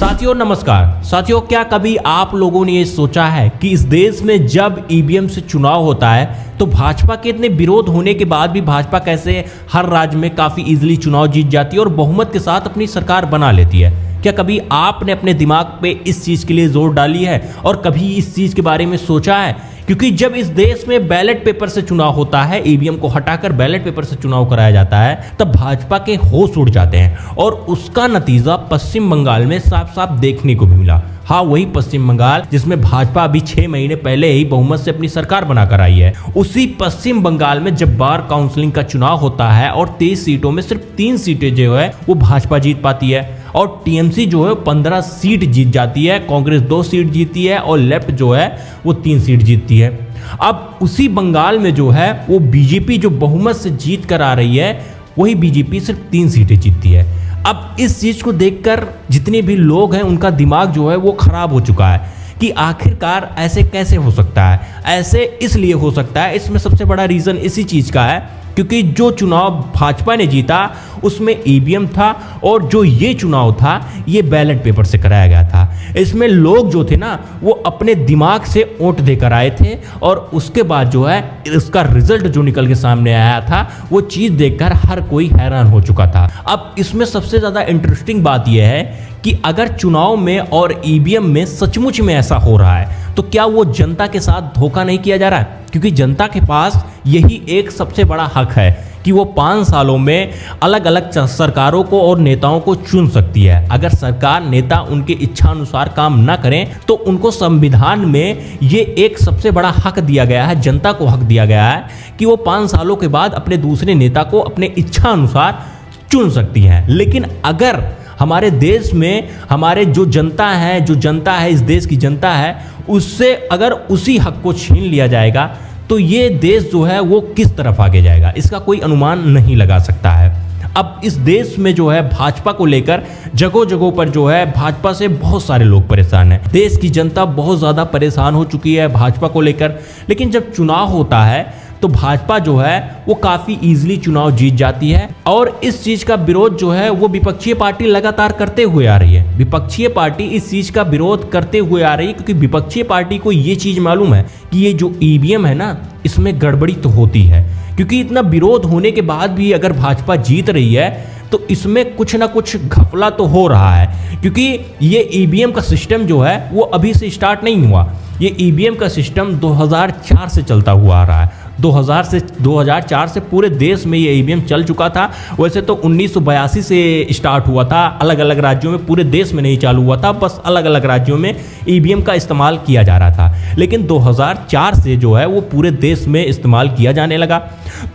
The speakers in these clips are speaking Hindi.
साथियों नमस्कार। साथियों, क्या कभी आप लोगों ने ये सोचा है कि इस देश में जब ईवीएम से चुनाव होता है तो भाजपा के इतने विरोध होने के बाद भी भाजपा कैसे हर राज्य में काफी इजीली चुनाव जीत जाती है और बहुमत के साथ अपनी सरकार बना लेती है? क्या कभी आपने अपने दिमाग पे इस चीज के लिए जोर डाली है और कभी इस चीज के बारे में सोचा है? क्योंकि जब इस देश में बैलेट पेपर से चुनाव होता है, ईवीएम को हटाकर बैलेट पेपर से चुनाव कराया जाता है, तब भाजपा के होश उड़ जाते हैं और उसका नतीजा पश्चिम बंगाल में साफ साफ देखने को भी मिला। हाँ, वही पश्चिम बंगाल जिसमें भाजपा अभी 6 महीने पहले ही बहुमत से अपनी सरकार बनाकर आई है। उसी पश्चिम बंगाल में जब बार काउंसिलिंग का चुनाव होता है और 23 सीटों में सिर्फ 3 सीटें जो है वो भाजपा जीत पाती है और टीएमसी जो है 15 सीट जीत जाती है, कांग्रेस 2 सीट जीती है और लेफ्ट जो है वो 3 सीट जीतती है। अब उसी बंगाल में जो है वो बीजेपी जो बहुमत से जीत कर आ रही है, वही बीजेपी सिर्फ 3 सीटें जीतती है। अब इस चीज को देखकर जितने भी लोग हैं उनका दिमाग जो है वो खराब हो चुका है कि आखिरकार ऐसे कैसे हो सकता है। ऐसे इसलिए हो सकता है, इसमें सबसे बड़ा रीजन इसी चीज का है क्योंकि जो चुनाव भाजपा ने जीता उसमें ईवीएम था और जो ये चुनाव था ये बैलेट पेपर से कराया गया था। इसमें लोग जो थे ना वो अपने दिमाग से वोट देकर आए थे और उसके बाद जो है इसका रिजल्ट जो निकल के सामने आया था वो चीज़ देखकर हर कोई हैरान हो चुका था। अब इसमें सबसे ज़्यादा इंटरेस्टिंग बात यह है कि अगर चुनाव में और ईवीएम में सचमुच में ऐसा हो रहा है तो क्या वो जनता के साथ धोखा नहीं किया जा रहा है? क्योंकि जनता के पास यही एक सबसे बड़ा हक है कि वो 5 सालों में अलग अलग सरकारों को और नेताओं को चुन सकती है। अगर सरकार नेता उनके इच्छा अनुसार काम ना करें तो उनको संविधान में ये एक सबसे बड़ा हक दिया गया है, जनता को हक दिया गया है कि वो 5 सालों के बाद अपने दूसरे नेता को अपने इच्छा अनुसार चुन सकती है। लेकिन अगर हमारे देश में हमारे जो जनता है इस देश की जनता है, उससे अगर उसी हक को छीन लिया जाएगा तो ये देश जो है वो किस तरफ आगे जाएगा, इसका कोई अनुमान नहीं लगा सकता है। अब इस देश में जो है भाजपा को लेकर जगह जगहों पर जो है भाजपा से बहुत सारे लोग परेशान हैं। देश की जनता बहुत ज़्यादा परेशान हो चुकी है भाजपा को लेकर। लेकिन जब चुनाव होता है तो भाजपा जो है वो काफ़ी इजीली चुनाव जीत जाती है और इस चीज़ का विरोध जो है वो विपक्षीय पार्टी लगातार करते हुए आ रही है। विपक्षीय पार्टी इस चीज़ का विरोध करते हुए आ रही है क्योंकि विपक्षीय पार्टी को ये चीज़ मालूम है कि ये जो ईवीएम है ना, इसमें गड़बड़ी तो होती है। क्योंकि इतना विरोध होने के बाद भी अगर भाजपा जीत रही है तो इसमें कुछ ना कुछ घपला तो हो रहा है। क्योंकि ये ईवीएम का सिस्टम जो है वो अभी से स्टार्ट नहीं हुआ। ये ईवीएम का सिस्टम 2004 से चलता हुआ आ रहा है। 2004 से पूरे देश में ये ईवीएम चल चुका था। वैसे तो 1982 से स्टार्ट हुआ था, अलग अलग राज्यों में, पूरे देश में नहीं चालू हुआ था, बस अलग अलग राज्यों में ईवीएम का इस्तेमाल किया जा रहा था। लेकिन 2004 से जो है वो पूरे देश में इस्तेमाल किया जाने लगा।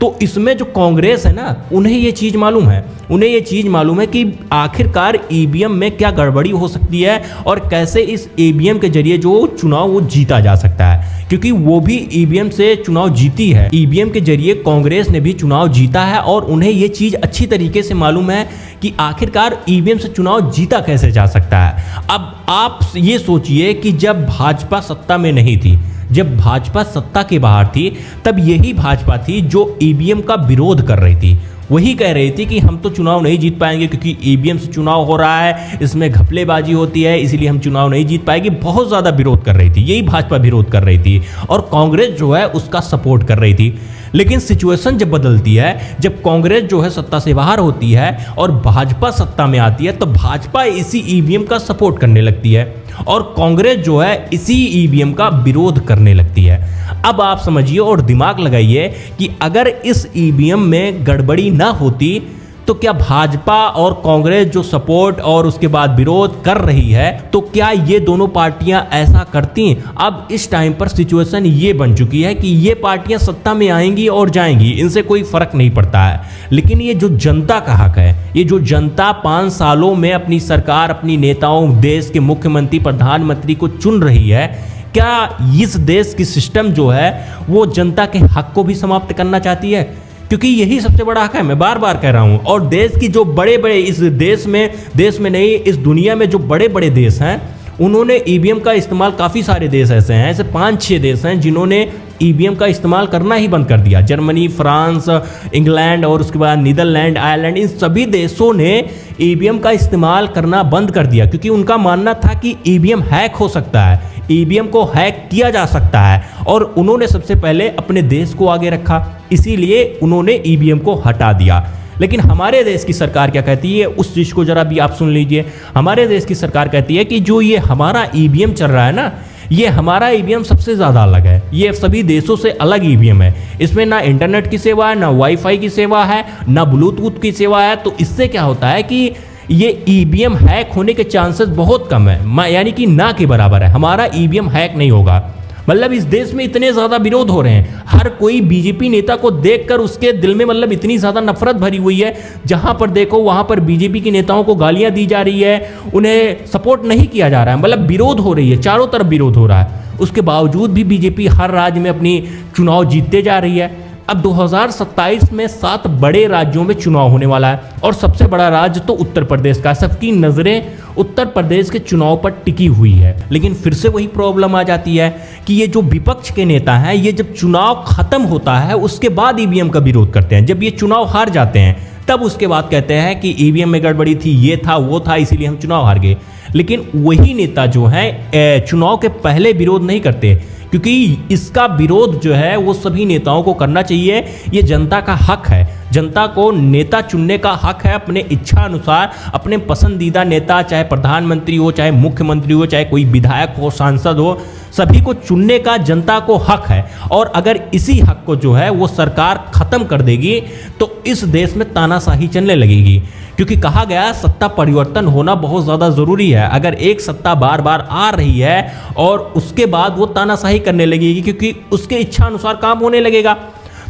तो इसमें जो कांग्रेस है ना, उन्हें ये चीज़ मालूम है, उन्हें ये चीज़ मालूम है कि आखिरकार ईवीएम में क्या गड़बड़ी हो सकती है और कैसे इस ईवीएम के जरिए जो चुनाव वो जीता जा सकता है। क्योंकि वो भी ईवीएम से चुनाव जीती है, ईवीएम के जरिए कांग्रेस ने भी चुनाव जीता है और उन्हें ये चीज़ अच्छी तरीके से मालूम है कि आखिरकार ईवीएम से चुनाव जीता कैसे जा सकता है। अब आप ये सोचिए कि जब भाजपा सत्ता में नहीं थी, जब भाजपा सत्ता के बाहर थी, तब यही भाजपा थी जो ईवीएम का विरोध कर रही थी। वही कह रही थी कि हम तो चुनाव नहीं जीत पाएंगे क्योंकि ईवीएम से चुनाव हो रहा है, इसमें घपलेबाजी होती है, इसीलिए हम चुनाव नहीं जीत पाएंगे। बहुत ज़्यादा विरोध कर रही थी, यही भाजपा विरोध कर रही थी और कांग्रेस जो है उसका सपोर्ट कर रही थी। लेकिन सिचुएशन जब बदलती है, जब कांग्रेस जो है सत्ता से बाहर होती है और भाजपा सत्ता में आती है, तो भाजपा इसी ईवीएम का सपोर्ट करने लगती है और कांग्रेस जो है इसी ईवीएम का विरोध करने लगती है। अब आप समझिए और दिमाग लगाइए कि अगर इस ईवीएम में गड़बड़ी ना होती तो क्या भाजपा और कांग्रेस जो सपोर्ट और उसके बाद विरोध कर रही है, तो क्या ये दोनों पार्टियां ऐसा करती? अब इस टाइम पर सिचुएशन ये बन चुकी है कि ये पार्टियां सत्ता में आएंगी और जाएंगी, इनसे कोई फर्क नहीं पड़ता है। लेकिन ये जो जनता का हक है, ये जो जनता 5 सालों में अपनी सरकार, अपनी नेताओं, देश के मुख्यमंत्री, प्रधानमंत्री को चुन रही है, क्या इस देश की सिस्टम जो है वो जनता के हक को भी समाप्त करना चाहती है? क्योंकि यही सबसे बड़ा हक है, मैं बार बार कह रहा हूँ। और देश की जो बड़े बड़े इस देश में नहीं, इस दुनिया में जो बड़े बड़े देश हैं, उन्होंने ईवीएम का इस्तेमाल, काफ़ी सारे देश ऐसे हैं, ऐसे 5-6 देश हैं जिन्होंने ईवीएम का इस्तेमाल करना ही बंद कर दिया। जर्मनी, फ्रांस, इंग्लैंड और उसके बाद नीदरलैंड, आयरलैंड, इन सभी देशों ने ईवीएम का इस्तेमाल करना बंद कर दिया क्योंकि उनका मानना था कि ईवीएम हैक हो सकता है, ईवीएम को हैक किया जा सकता है, और उन्होंने सबसे पहले अपने देश को आगे रखा, इसीलिए उन्होंने ईवीएम को हटा दिया। लेकिन हमारे देश की सरकार क्या कहती है, उस चीज़ को जरा भी आप सुन लीजिए। हमारे देश की सरकार कहती है कि जो ये हमारा ईवीएम चल रहा है ना, ये हमारा ईवीएम सबसे ज़्यादा अलग है, ये सभी देशों से अलग ईवीएम है। इसमें ना इंटरनेट की सेवा है, ना वाईफाई की सेवा है, ना ब्लूटूथ की सेवा है। तो इससे क्या होता है कि ये ईवीएम हैक होने के चांसेस बहुत कम है, यानी कि ना के बराबर है। हमारा ईवीएम हैक नहीं होगा। मतलब इस देश में इतने ज़्यादा विरोध हो रहे हैं, हर कोई बीजेपी नेता को देखकर उसके दिल में मतलब इतनी ज़्यादा नफरत भरी हुई है, जहां पर देखो वहां पर बीजेपी के नेताओं को गालियां दी जा रही है, उन्हें सपोर्ट नहीं किया जा रहा है, मतलब विरोध हो रही है, चारों तरफ विरोध हो रहा है। उसके बावजूद भी बीजेपी हर राज्य में अपनी चुनाव जीतते जा रही है। अब 2027 में 7 बड़े राज्यों में चुनाव होने वाला है और सबसे बड़ा राज्य तो उत्तर प्रदेश का। सबकी नज़रें उत्तर प्रदेश के चुनाव पर टिकी हुई है। लेकिन फिर से वही प्रॉब्लम आ जाती है कि ये जो विपक्ष के नेता हैं, ये जब चुनाव खत्म होता है उसके बाद ईवीएम का विरोध करते हैं। जब ये चुनाव हार जाते हैं तब उसके बाद कहते हैं कि ईवीएम में गड़बड़ी थी, ये था, वो था, इसीलिए हम चुनाव हार गए। लेकिन वही नेता जो है चुनाव के पहले विरोध नहीं करते, क्योंकि इसका विरोध जो है वो सभी नेताओं को करना चाहिए। ये जनता का हक है, जनता को नेता चुनने का हक है। अपने इच्छा अनुसार अपने पसंदीदा नेता, चाहे प्रधानमंत्री हो, चाहे मुख्यमंत्री हो, चाहे कोई विधायक हो, सांसद हो, सभी को चुनने का जनता को हक है। और अगर इसी हक को जो है वो सरकार खत्म कर देगी तो इस देश में तानाशाही चलने लगेगी। क्योंकि कहा गया सत्ता परिवर्तन होना बहुत ज़्यादा ज़रूरी है। अगर एक सत्ता बार बार आ रही है और उसके बाद वो तानाशाही करने लगेगी, क्योंकि उसके इच्छा अनुसार काम होने लगेगा।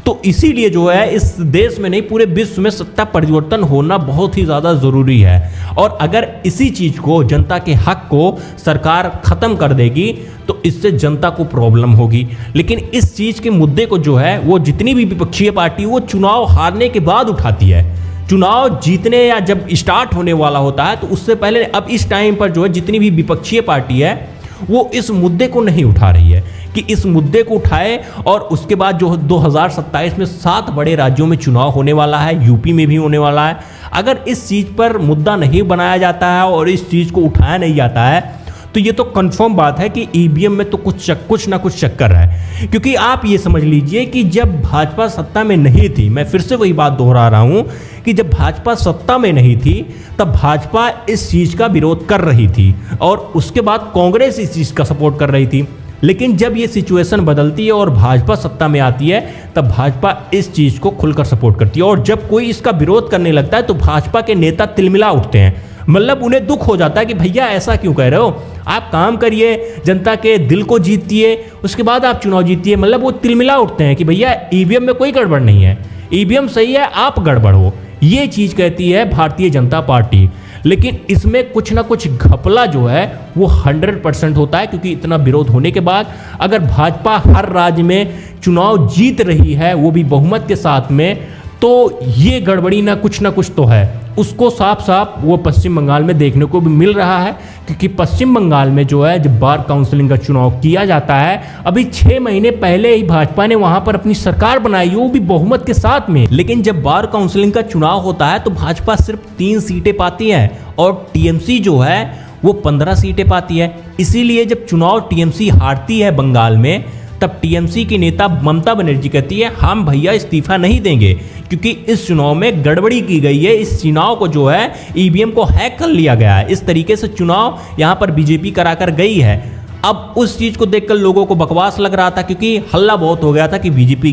तो इसीलिए जो है इस देश में नहीं, पूरे विश्व में सत्ता परिवर्तन होना बहुत ही ज़्यादा ज़रूरी है। और अगर इसी चीज़ को, जनता के हक को सरकार ख़त्म कर देगी तो इससे जनता को प्रॉब्लम होगी। लेकिन इस चीज़ के मुद्दे को जो है वो जितनी भी विपक्षीय पार्टी वो चुनाव हारने के बाद उठाती है। चुनाव जीतने या जब स्टार्ट होने वाला होता है तो उससे पहले अब इस टाइम पर जो है जितनी भी विपक्षीय पार्टी है वो इस मुद्दे को नहीं उठा रही है कि इस मुद्दे को उठाए। और उसके बाद जो 2027 में 7 बड़े राज्यों में चुनाव होने वाला है, यूपी में भी होने वाला है। अगर इस चीज़ पर मुद्दा नहीं बनाया जाता है और इस चीज़ को उठाया नहीं जाता है तो ये तो कंफर्म बात है कि ईवीएम में तो कुछ ना कुछ चक्कर है। क्योंकि आप ये समझ लीजिए कि जब भाजपा सत्ता में नहीं थी, मैं फिर से वही बात दोहरा रहा हूँ कि जब भाजपा सत्ता में नहीं थी तब भाजपा इस चीज़ का विरोध कर रही थी और उसके बाद कांग्रेस इस चीज़ का सपोर्ट कर रही थी। लेकिन जब ये सिचुएशन बदलती है और भाजपा सत्ता में आती है तब भाजपा इस चीज़ को खुलकर सपोर्ट करती है। और जब कोई इसका विरोध करने लगता है तो भाजपा के नेता तिलमिला उठते हैं, मतलब उन्हें दुख हो जाता है कि भैया ऐसा क्यों कह रहे हो, आप काम करिए, जनता के दिल को जीतिए, उसके बाद आप चुनाव जीतिए। मतलब वो तिलमिला उठते हैं कि भैया ईवीएम में कोई गड़बड़ नहीं है, ईवीएम सही है, आप गड़बड़ हो। ये चीज़ कहती है भारतीय जनता पार्टी। लेकिन इसमें कुछ ना कुछ घपला जो है वो 100% होता है, क्योंकि इतना विरोध होने के बाद अगर भाजपा हर राज्य में चुनाव जीत रही है, वो भी बहुमत के साथ में, तो ये गड़बड़ी ना कुछ तो है। उसको साफ साफ वो पश्चिम बंगाल में देखने को भी मिल रहा है, क्योंकि पश्चिम बंगाल में जो है जब बार काउंसिलिंग का चुनाव किया जाता है, अभी 6 महीने पहले ही भाजपा ने वहां पर अपनी सरकार बनाई, वो भी बहुमत के साथ में। लेकिन जब बार काउंसिलिंग का चुनाव होता है तो भाजपा सिर्फ 3 सीटें पाती है और टीएमसी जो है वो 15 सीटें पाती है। इसीलिए जब चुनाव टीएमसी हारती है बंगाल में तब टीएमसी की नेता ममता बनर्जी कहती है हम भैया इस्तीफा नहीं देंगे, क्योंकि इस चुनाव में गड़बड़ी की गई है, इस चुनाव को जो है ईवीएम को हैक कर लिया गया है, इस तरीके से चुनाव यहाँ पर बीजेपी कराकर गई है। अब उस चीज़ को देखकर लोगों को बकवास लग रहा था, क्योंकि हल्ला बहुत हो गया था कि बीजेपी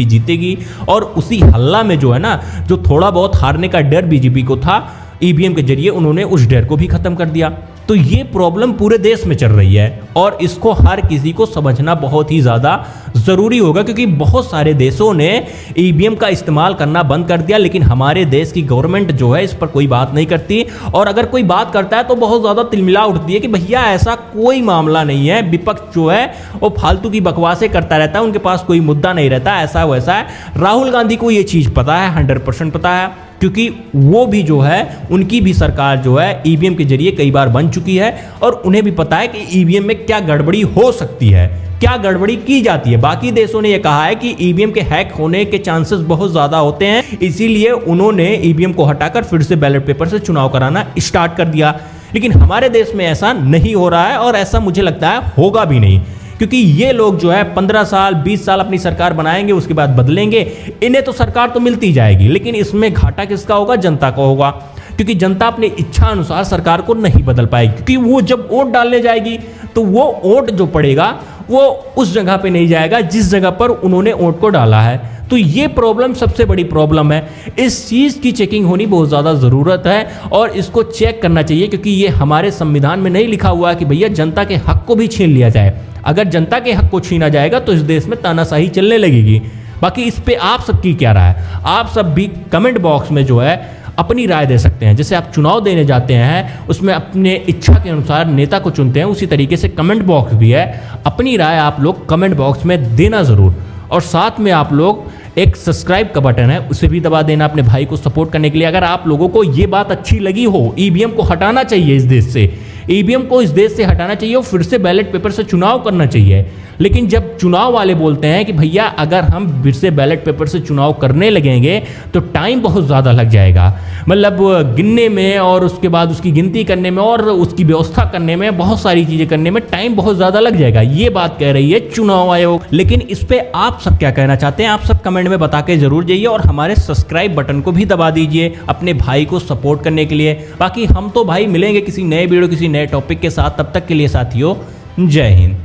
जीतेगी। और उसी हल्ला में जो है ना, जो थोड़ा बहुत हारने का डर बीजेपी को था, ईवीएम के जरिए उन्होंने उस डर को भी खत्म कर दिया। तो ये प्रॉब्लम पूरे देश में चल रही है और इसको हर किसी को समझना बहुत ही ज़्यादा ज़रूरी होगा, क्योंकि बहुत सारे देशों ने ईवीएम का इस्तेमाल करना बंद कर दिया, लेकिन हमारे देश की गवर्नमेंट जो है इस पर कोई बात नहीं करती। और अगर कोई बात करता है तो बहुत ज़्यादा तिलमिला उठती है कि भैया ऐसा कोई मामला नहीं है, विपक्ष जो है वो फालतू की बकवासें करता रहता है, उनके पास कोई मुद्दा नहीं रहता, ऐसा वैसा है। राहुल गांधी को ये चीज़ पता है, 100% पता है, क्योंकि वो भी जो है उनकी भी सरकार जो है ईवीएम के जरिए कई बार बन चुकी है और उन्हें भी पता है कि ईवीएम में क्या गड़बड़ी हो सकती है, क्या गड़बड़ी की जाती है। बाकी देशों ने यह कहा है कि ईवीएम के हैक होने के चांसेस बहुत ज्यादा होते हैं, इसीलिए उन्होंने ईवीएम को हटाकर फिर से बैलेट पेपर से चुनाव कराना स्टार्ट कर दिया। लेकिन हमारे देश में ऐसा नहीं हो रहा है और ऐसा मुझे लगता है होगा भी नहीं, क्योंकि ये लोग जो है 15 साल 20 साल अपनी सरकार बनाएंगे, उसके बाद बदलेंगे। इन्हें तो सरकार तो मिलती जाएगी, लेकिन इसमें घाटा किसका होगा? जनता का होगा, क्योंकि जनता अपनी इच्छा अनुसार सरकार को नहीं बदल पाएगी। क्योंकि वो जब वोट डालने जाएगी तो वो वोट जो पड़ेगा वो उस जगह पे नहीं जाएगा जिस जगह पर उन्होंने वोट को डाला है। तो ये प्रॉब्लम सबसे बड़ी प्रॉब्लम है। इस चीज़ की चेकिंग होनी बहुत ज़्यादा ज़रूरत है और इसको चेक करना चाहिए, क्योंकि ये हमारे संविधान में नहीं लिखा हुआ है कि भैया जनता के हक को भी छीन लिया जाए। अगर जनता के हक को छीना जाएगा तो इस देश में तानाशाही चलने लगेगी। बाकी इस पे आप सबकी क्या राय है? आप सब भी कमेंट बॉक्स में जो है अपनी राय दे सकते हैं। जैसे आप चुनाव देने जाते हैं उसमें अपने इच्छा के अनुसार नेता को चुनते हैं, उसी तरीके से कमेंट बॉक्स भी है। अपनी राय आप लोग कमेंट बॉक्स में देना ज़रूर, और साथ में आप लोग एक सब्सक्राइब का बटन है उसे भी दबा देना अपने भाई को सपोर्ट करने के लिए। अगर आप लोगों को ये बात अच्छी लगी हो, ईवीएम को हटाना चाहिए इस देश से, ईवीएम को इस देश से हटाना चाहिए और फिर से बैलेट पेपर से चुनाव करना चाहिए। लेकिन जब चुनाव वाले बोलते हैं कि भैया अगर हम फिर से बैलेट पेपर से चुनाव करने लगेंगे तो टाइम बहुत ज़्यादा लग जाएगा, मतलब गिनने में और उसके बाद उसकी गिनती करने में और उसकी व्यवस्था करने में, बहुत सारी चीज़ें करने में टाइम बहुत ज़्यादा लग जाएगा, ये बात कह रही है चुनाव आयोग। लेकिन इस पर आप सब क्या कहना चाहते हैं? आप सब कमेंट में बता के जरूर जाइए और हमारे सब्सक्राइब बटन को भी दबा दीजिए अपने भाई को सपोर्ट करने के लिए। बाकी हम तो भाई मिलेंगे किसी नए वीडियो किसी नए टॉपिक के साथ, तब तक के लिए साथियों जय हिंद।